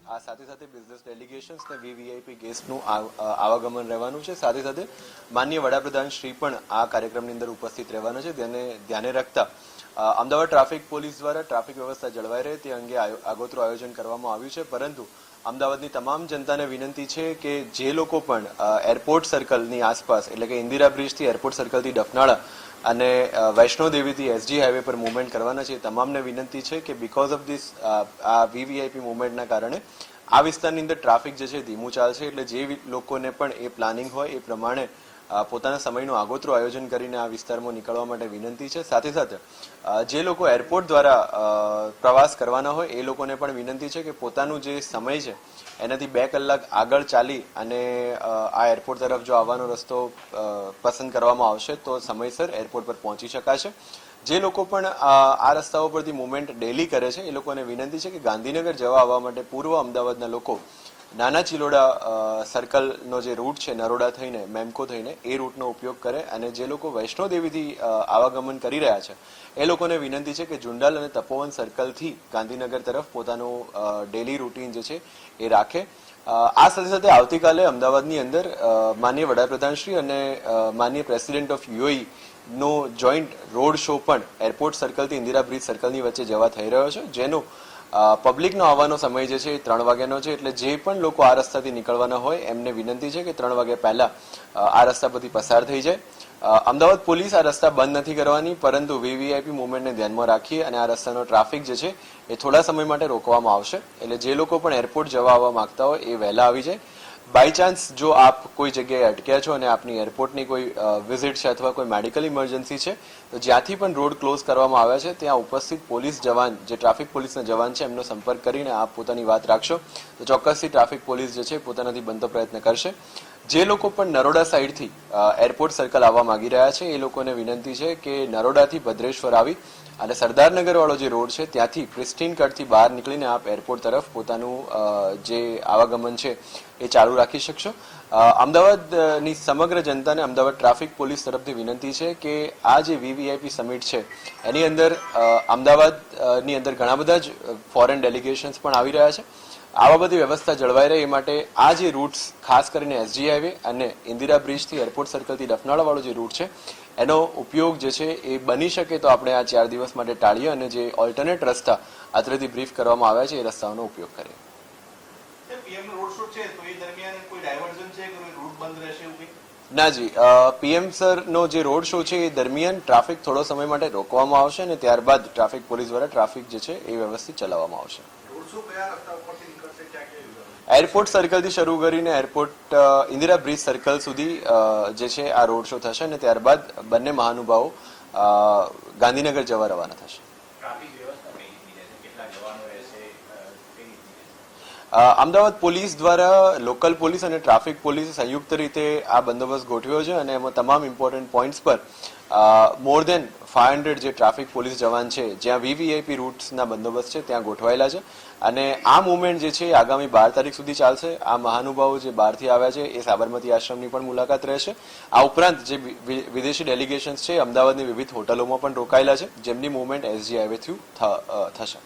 આ સાથે સાથે બિઝનેસ ડેલિગેશન્સ ને વીવીઆઈપી ગેસ્ટનું આવાગમન રહેવાનું છે. સાથે સાથે માનનીય વડાપ્રધાન શ્રી પણ આ કાર્યક્રમની અંદર ઉપસ્થિત રહેવાના છે. તેને ધ્યાને રાખતા અમદાવાદ ટ્રાફિક પોલીસ દ્વારા ટ્રાફિક વ્યવસ્થા જળવાઈ રહે તે અંગે આગોતરું આયોજન કરવામાં આવ્યું છે. પરંતુ અમદાવાદની તમામ જનતાને વિનંતી છે કે જે લોકો પણ એરપોર્ટ સર્કલની આસપાસ એટલે કે ઇન્દિરા બ્રિજથી એરપોર્ટ સર્કલથી ડફનાળા અને વૈષ્ણોદેવીથી એસજી હાઈવે પર મુવમેન્ટ કરવાના છે, તમામને વિનંતી છે કે બીકોઝ ઓફ ધીસ આ વીવીઆઈપી મુવમેન્ટના કારણે આ વિસ્તારની અંદર ટ્રાફિક જે છે ધીમું ચાલશે. એટલે જે લોકોને પણ એ પ્લાનિંગ હોય એ પ્રમાણે પોતાના સમયનું આગોતરું આયોજન કરીને આ વિસ્તારમાં નીકળવા માટે વિનંતી છે. સાથે સાથે જે લોકો એરપોર્ટ દ્વારા પ્રવાસ કરવાના હોય એ લોકોને પણ વિનંતી છે કે પોતાનું જે સમય છે એનાથી 2 કલાક આગળ ચાલી અને આ એરપોર્ટ તરફ જો આવવાનો રસ્તો પસંદ કરવામાં આવશે તો સમયસર એરપોર્ટ પર પહોંચી શકાશે. જે લોકો પણ આ રસ્તાઓ પરથી મુવમેન્ટ ડેલી કરે છે એ લોકોને વિનંતી છે કે ગાંધીનગર જવા આવવા માટે પૂર્વ અમદાવાદના લોકો નાના ચિલોડા સર્કલનો જે રૂટ છે નરોડા થઈને મેમકો થઈને એ રૂટનો ઉપયોગ કરે અને જે લોકો વૈષ્ણોદેવીથી આવાગમન કરી રહ્યા છે એ લોકોને વિનંતી છે કે જુંડાલ અને તપોવન સર્કલથી ગાંધીનગર તરફ પોતાનું ડેલી રૂટીન જે છે એ રાખે. આ સાથે સાથે આવતીકાલે અમદાવાદની અંદર માનનીય વડાપ્રધાન શ્રી અને માનનીય પ્રેસિડેન્ટ ઓફ યુએઈ નો જોઈન્ટ રોડ શો પણ એરપોર્ટ સર્કલથી ઇન્દિરા બ્રિજ સર્કલની વચ્ચે જવા થઈ રહ્યો છે, જેનો પબ્લિકનો આવવાનો સમય જે છે એ 3 વાગ્યાનો છે. એટલે જે પણ લોકો આ રસ્તાથી નીકળવાના હોય એમને વિનંતી છે કે 3 વાગ્યા પહેલા આ રસ્તા પરથી પસાર થઈ જાય. અમદાવાદ પોલીસ આ રસ્તા બંધ નથી કરવાની, પરંતુ વીવીઆઈપી મુવમેન્ટને ધ્યાનમાં રાખી અને આ રસ્તાનો ટ્રાફિક જે છે એ થોડા સમય માટે રોકવામાં આવશે. એટલે જે લોકો પણ એરપોર્ટ જવા આવવા માંગતા હોય એ વહેલા આવી જાય. બાય ચાન્સ જો આપ કોઈ જગ્યાએ અટક્યા છો અને આપની એરપોર્ટની કોઈ વિઝિટ છે અથવા કોઈ મેડિકલ ઇમરજન્સી છે તો જ્યાંથી પણ રોડ ક્લોઝ કરવામાં આવ્યા છે ત્યાં ઉપસ્થિત પોલીસ જવાન જે ટ્રાફિક પોલીસના જવાન છે એમનો સંપર્ક કરીને આપ પોતાની વાત રાખશો તો ચોક્કસથી ટ્રાફિક પોલીસ જે છે પોતાનાથી બનતો પ્રયત્ન કરશે. જે લોકો પણ નરોડા સાઈડથી એરપોર્ટ સર્કલ આવવા માંગી રહ્યા છે એ લોકોને વિનંતી છે કે નરોડાથી ભદ્રેશ્વર આવી અને સરદારનગર વાળો જે રોડ છે ત્યાંથી પ્રિસ્ટીન કટથી બહાર નીકળીને આપ એરપોર્ટ તરફ પોતાનું જે આવાગમન છે એ ચાલુ રાખી શકશો. અમદાવાદની સમગ્ર જનતાને અમદાવાદ ટ્રાફિક પોલીસ તરફથી વિનંતી છે કે આ જે વીવીઆઈપી સમિટ છે એની અંદર અમદાવાદની અંદર ઘણા બધા જ ફોરેન ડેલિગેશન્સ પણ આવી રહ્યા છે. આવા બધી વ્યવસ્થા જળવાઈ રહે એ માટે આ જે રૂટ્સ ખાસ કરીને એસજી હાઈવે અને ઇન્દિરા બ્રિજથી એરપોર્ટ સર્કલથી ડફનાળા વાળો જે રૂટ છે એનો ઉપયોગ જે છે એ બની શકે તો આપણે આ 4 દિવસ માટે ટાળીએ અને જે ઓલ્ટરનેટ રસ્તા અત્રેથી બ્રીફ કરવામાં આવ્યા છે એ રસ્તાઓનો ઉપયોગ કરીએ. ના જી, પીએમ સર નો જે રોડ શો છે એ દરમિયાન ટ્રાફિક થોડો સમય માટે રોકવામાં આવશે અને ત્યારબાદ ટ્રાફિક પોલીસ દ્વારા ટ્રાફિક જે છે એ વ્યવસ્થિત ચલાવવામાં આવશે. એરપોર્ટ સર્કલથી શરૂ કરીને એરપોર્ટ ઇન્દિરા બ્રિજ સર્કલ સુધી જે છે આ રોડ શો થશે અને ત્યારબાદ બંને મહાનુભાવો ગાંધીનગર જવા રવાના થશે. અમદાવાદ પોલીસ દ્વારા લોકલ પોલીસ અને ટ્રાફિક પોલીસે સંયુક્ત રીતે આ બંદોબસ્ત ગોઠવ્યો છે અને એમાં તમામ ઇમ્પોર્ટન્ટ પોઈન્ટ્સ પર મોર દેન 500 જે ટ્રાફિક પોલીસ જવાન છે જ્યાં વીવીઆઈપી રૂટ્સના બંદોબસ્ત છે ત્યાં ગોઠવાયેલા છે અને આ મુવમેન્ટ જે છે આગામી 12 તારીખ સુધી ચાલશે. આ મહાનુભાવો જે બહારથી આવ્યા છે એ સાબરમતી આશ્રમની પણ મુલાકાત રહેશે. આ ઉપરાંત જે વિદેશી ડેલિગેશન્સ છે અમદાવાદની વિવિધ હોટલોમાં પણ રોકાયેલા છે જેમની મુવમેન્ટ એસજી હાઈવે થ્રુ થશે.